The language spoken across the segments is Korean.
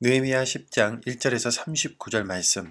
느헤미야 10장 1절에서 39절 말씀.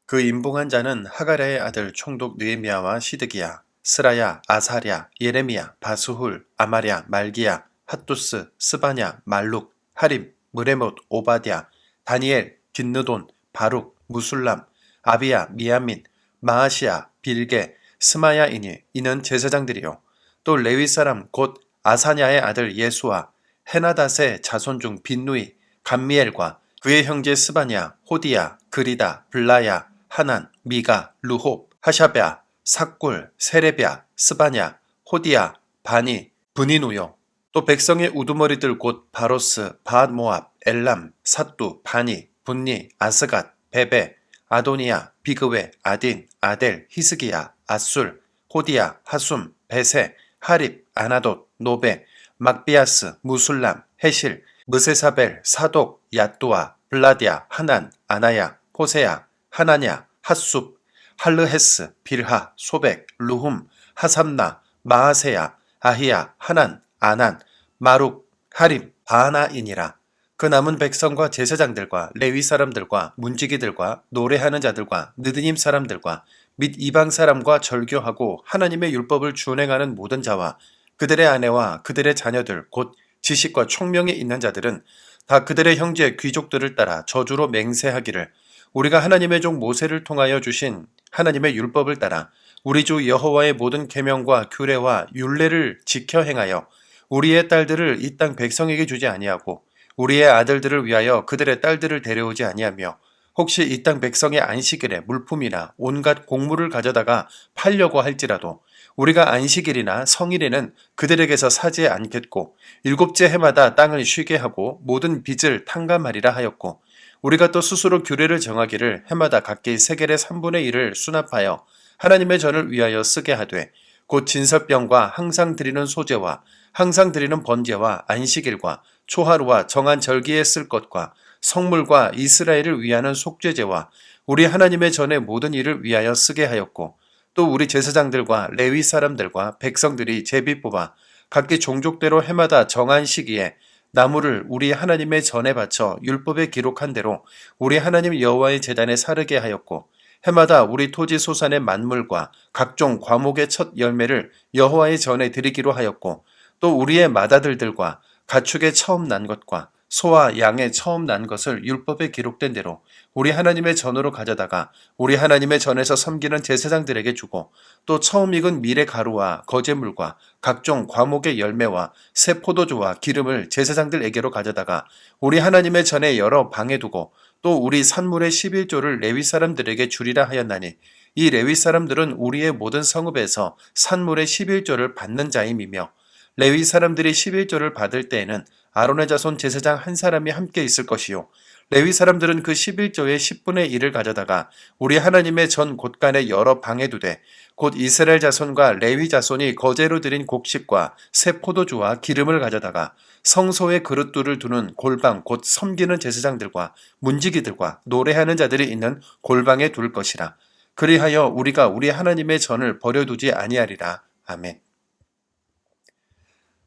그 임봉한 자는 하가랴의 아들 총독 느헤미야와 시드기야, 스라야, 아사랴, 예레미야, 바스훌, 아마랴, 말기야, 핫두스, 스바냐, 말룩, 하림, 무레못, 오바댜, 다니엘, 긴느돈, 바룩, 무술람, 아비야, 미야민, 마아시야, 빌게, 스마야이니. 이는 제사장들이요. 또 레위 사람 곧 아사냐의 아들 예수와 헤나닷의 자손 중 빈누이, 감미엘과 그의 형제 스바냐, 호디야, 그리다, 블라야, 하난, 미가, 루홉, 하샤베아, 삭굴, 세레비아, 스바냐, 호디야, 바니, 브니누요. 또 백성의 우두머리들 곧 바로스, 바앗모압, 엘람, 사뚜, 바니, 분니, 아스갓, 베베, 아도니아, 비그웨, 아딘, 아델, 히스기야, 아술, 호디야, 하숨, 베세, 하립, 아나돗, 노베, 막비아스, 무술람, 헤실, 무세사벨, 사독, 야뚜아, 블라디아, 하난, 아나야, 호세야, 하나냐, 핫숲, 할르헤스, 빌하, 소백, 루훔, 하삼나, 마하세야, 아히야, 하난, 아난, 마룩, 하림, 바하나이니라. 그 남은 백성과 제사장들과 레위 사람들과 문지기들과 노래하는 자들과 느드님 사람들과 및 이방 사람과 절교하고 하나님의 율법을 준행하는 모든 자와 그들의 아내와 그들의 자녀들 곧 지식과 총명이 있는 자들은 다 그들의 형제 귀족들을 따라 저주로 맹세하기를 우리가 하나님의 종 모세를 통하여 주신 하나님의 율법을 따라 우리 주 여호와의 모든 계명과 규례와 율례를 지켜 행하여 우리의 딸들을 이 땅 백성에게 주지 아니하고 우리의 아들들을 위하여 그들의 딸들을 데려오지 아니하며 혹시 이 땅 백성의 안식일에 물품이나 온갖 곡물을 가져다가 팔려고 할지라도 우리가 안식일이나 성일에는 그들에게서 사지 않겠고 일곱째 해마다 땅을 쉬게 하고 모든 빚을 탕감하리라 하였고 우리가 또 스스로 규례를 정하기를 해마다 각기 세겔의 3분의 1을 수납하여 하나님의 전을 위하여 쓰게 하되 곧 진설병과 항상 드리는 소제와 항상 드리는 번제와 안식일과 초하루와 정한 절기에 쓸 것과 성물과 이스라엘을 위하는 속죄제와 우리 하나님의 전의 모든 일을 위하여 쓰게 하였고 또 우리 제사장들과 레위 사람들과 백성들이 제비 뽑아 각기 종족대로 해마다 정한 시기에 나무를 우리 하나님의 전에 바쳐 율법에 기록한 대로 우리 하나님 여호와의 제단에 사르게 하였고 해마다 우리 토지 소산의 만물과 각종 과목의 첫 열매를 여호와의 전에 드리기로 하였고 또 우리의 맏아들들과 가축의 처음 난 것과 소와 양의 처음 난 것을 율법에 기록된 대로 우리 하나님의 전으로 가져다가 우리 하나님의 전에서 섬기는 제사장들에게 주고 또 처음 익은 밀의 가루와 거제물과 각종 과목의 열매와 새 포도주와 기름을 제사장들에게로 가져다가 우리 하나님의 전에 여러 방에 두고 또 우리 산물의 11조를 레위 사람들에게 주리라 하였나니 이 레위 사람들은 우리의 모든 성읍에서 산물의 11조를 받는 자임이며 레위 사람들이 11조를 받을 때에는 아론의 자손 제사장 한 사람이 함께 있을 것이요 레위 사람들은 그 11조의 10분의 1을 가져다가 우리 하나님의 전 곳간의 여러 방에 두되 곧 이스라엘 자손과 레위 자손이 거제로 드린 곡식과 새 포도주와 기름을 가져다가 성소의 그릇들을 두는 골방 곧 섬기는 제사장들과 문지기들과 노래하는 자들이 있는 골방에 둘 것이라. 그리하여 우리가 우리 하나님의 전을 버려두지 아니하리라. 아멘.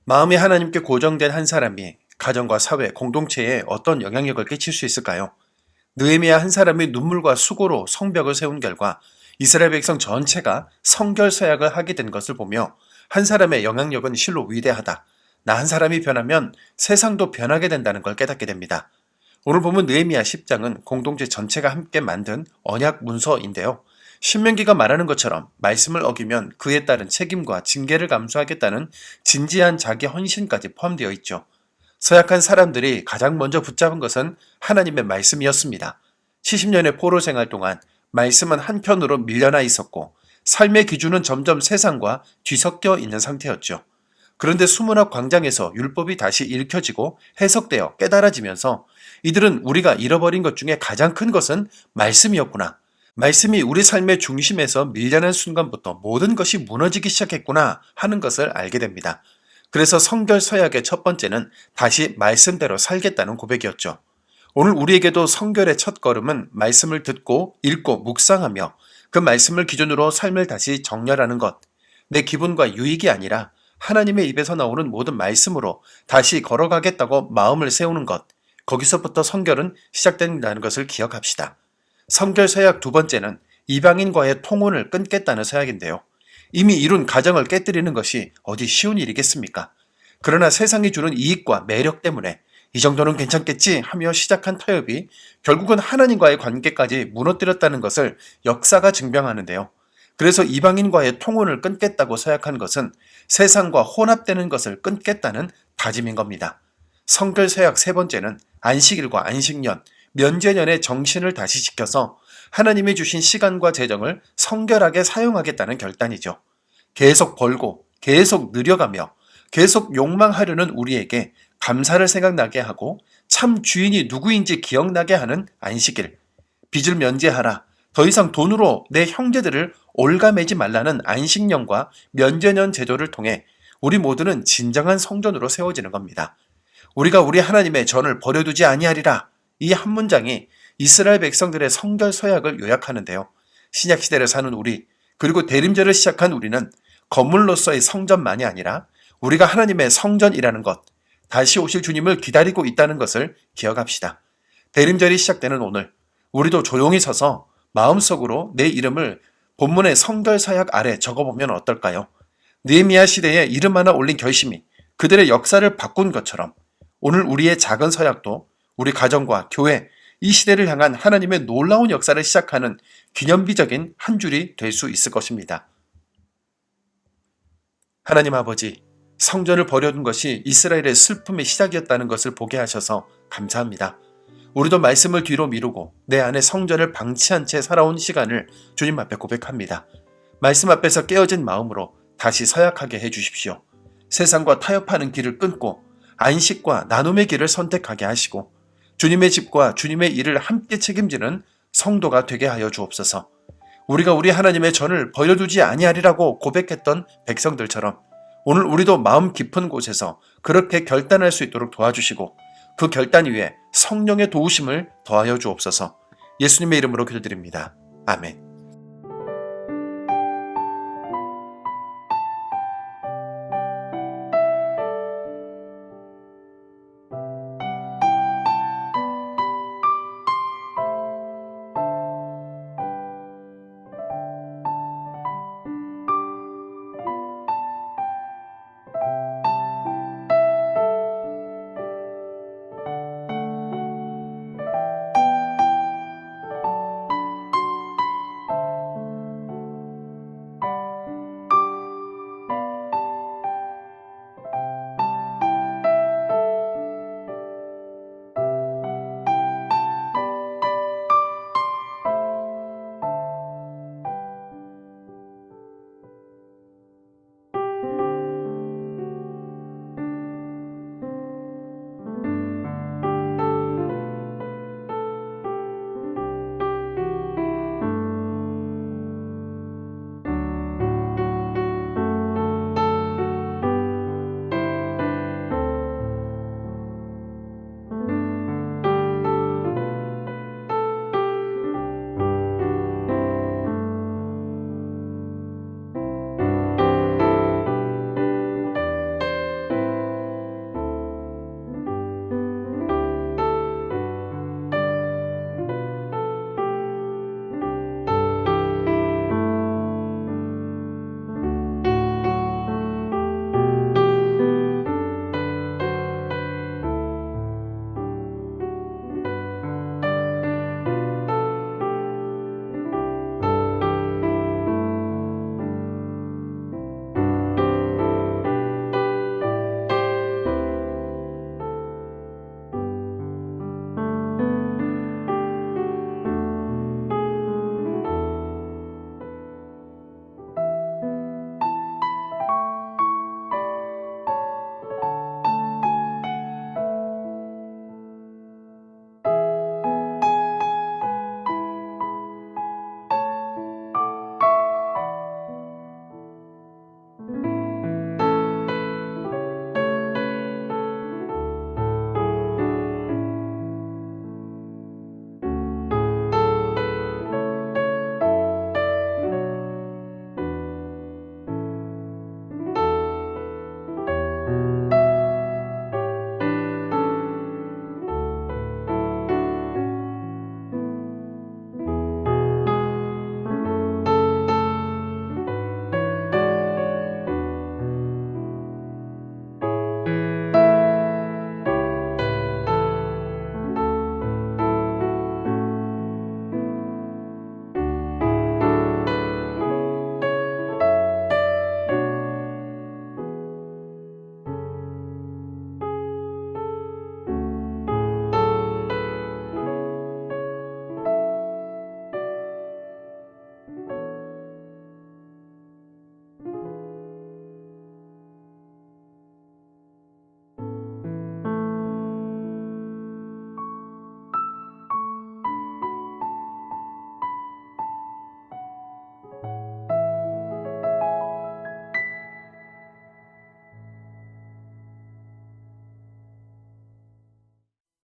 마음이 하나님께 고정된 한 사람이 가정과 사회, 공동체에 어떤 영향력을 끼칠 수 있을까요? 느헤미야 한 사람이 눈물과 수고로 성벽을 세운 결과 이스라엘 백성 전체가 성결 서약을 하게 된 것을 보며 한 사람의 영향력은 실로 위대하다. 나 한 사람이 변하면 세상도 변하게 된다는 걸 깨닫게 됩니다. 오늘 보면 느헤미야 10장은 공동체 전체가 함께 만든 언약 문서인데요. 신명기가 말하는 것처럼 말씀을 어기면 그에 따른 책임과 징계를 감수하겠다는 진지한 자기 헌신까지 포함되어 있죠. 서약한 사람들이 가장 먼저 붙잡은 것은 하나님의 말씀이었습니다. 70년의 포로 생활 동안 말씀은 한편으로 밀려나 있었고 삶의 기준은 점점 세상과 뒤섞여 있는 상태였죠. 그런데 수문학 광장에서 율법이 다시 읽혀지고 해석되어 깨달아지면서 이들은 우리가 잃어버린 것 중에 가장 큰 것은 말씀이었구나. 말씀이 우리 삶의 중심에서 밀려난 순간부터 모든 것이 무너지기 시작했구나 하는 것을 알게 됩니다. 그래서 성결 서약의 첫 번째는 다시 말씀대로 살겠다는 고백이었죠. 오늘 우리에게도 성결의 첫 걸음은 말씀을 듣고 읽고 묵상하며 그 말씀을 기준으로 삶을 다시 정렬하는 것. 내 기분과 유익이 아니라 하나님의 입에서 나오는 모든 말씀으로 다시 걸어가겠다고 마음을 세우는 것. 거기서부터 성결은 시작된다는 것을 기억합시다. 성결 서약 두 번째는 이방인과의 통혼을 끊겠다는 서약인데요. 이미 이룬 가정을 깨뜨리는 것이 어디 쉬운 일이겠습니까? 그러나 세상이 주는 이익과 매력 때문에 이 정도는 괜찮겠지 하며 시작한 타협이 결국은 하나님과의 관계까지 무너뜨렸다는 것을 역사가 증명하는데요. 그래서 이방인과의 통혼을 끊겠다고 서약한 것은 세상과 혼합되는 것을 끊겠다는 다짐인 겁니다. 성결 서약 세 번째는 안식일과 안식년, 면제년의 정신을 다시 지켜서 하나님이 주신 시간과 재정을 성결하게 사용하겠다는 결단이죠. 계속 벌고 계속 늘려가며 계속 욕망하려는 우리에게 감사를 생각나게 하고 참 주인이 누구인지 기억나게 하는 안식일. 빚을 면제하라. 더 이상 돈으로 내 형제들을 올가매지 말라는 안식년과 면제년 제도를 통해 우리 모두는 진정한 성전으로 세워지는 겁니다. 우리가 우리 하나님의 전을 버려두지 아니하리라. 이 한 문장이 이스라엘 백성들의 성결 서약을 요약하는데요. 신약 시대를 사는 우리, 그리고 대림절을 시작한 우리는 건물로서의 성전만이 아니라 우리가 하나님의 성전이라는 것, 다시 오실 주님을 기다리고 있다는 것을 기억합시다. 대림절이 시작되는 오늘, 우리도 조용히 서서 마음속으로 내 이름을 본문의 성결 서약 아래 적어보면 어떨까요? 느헤미야 시대에 이름 하나 올린 결심이 그들의 역사를 바꾼 것처럼 오늘 우리의 작은 서약도 우리 가정과 교회, 이 시대를 향한 하나님의 놀라운 역사를 시작하는 기념비적인 한 줄이 될 수 있을 것입니다. 하나님 아버지, 성전을 버려둔 것이 이스라엘의 슬픔의 시작이었다는 것을 보게 하셔서 감사합니다. 우리도 말씀을 뒤로 미루고 내 안에 성전을 방치한 채 살아온 시간을 주님 앞에 고백합니다. 말씀 앞에서 깨어진 마음으로 다시 서약하게 해주십시오. 세상과 타협하는 길을 끊고 안식과 나눔의 길을 선택하게 하시고 주님의 집과 주님의 일을 함께 책임지는 성도가 되게 하여 주옵소서. 우리가 우리 하나님의 전을 버려두지 아니하리라고 고백했던 백성들처럼 오늘 우리도 마음 깊은 곳에서 그렇게 결단할 수 있도록 도와주시고 그 결단 위에 성령의 도우심을 더하여 주옵소서. 예수님의 이름으로 기도드립니다. 아멘.